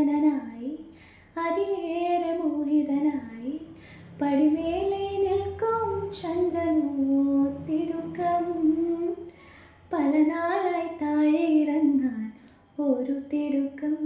അർച്ചനനായി അതിലേറെ മോഹിതനായി പടിമേലെ നിൽക്കും ചന്ദ്രനോ തിടുക്കം പല നാളായി താഴെ ഇറങ്ങാൻ ഒരു തിടുക്കം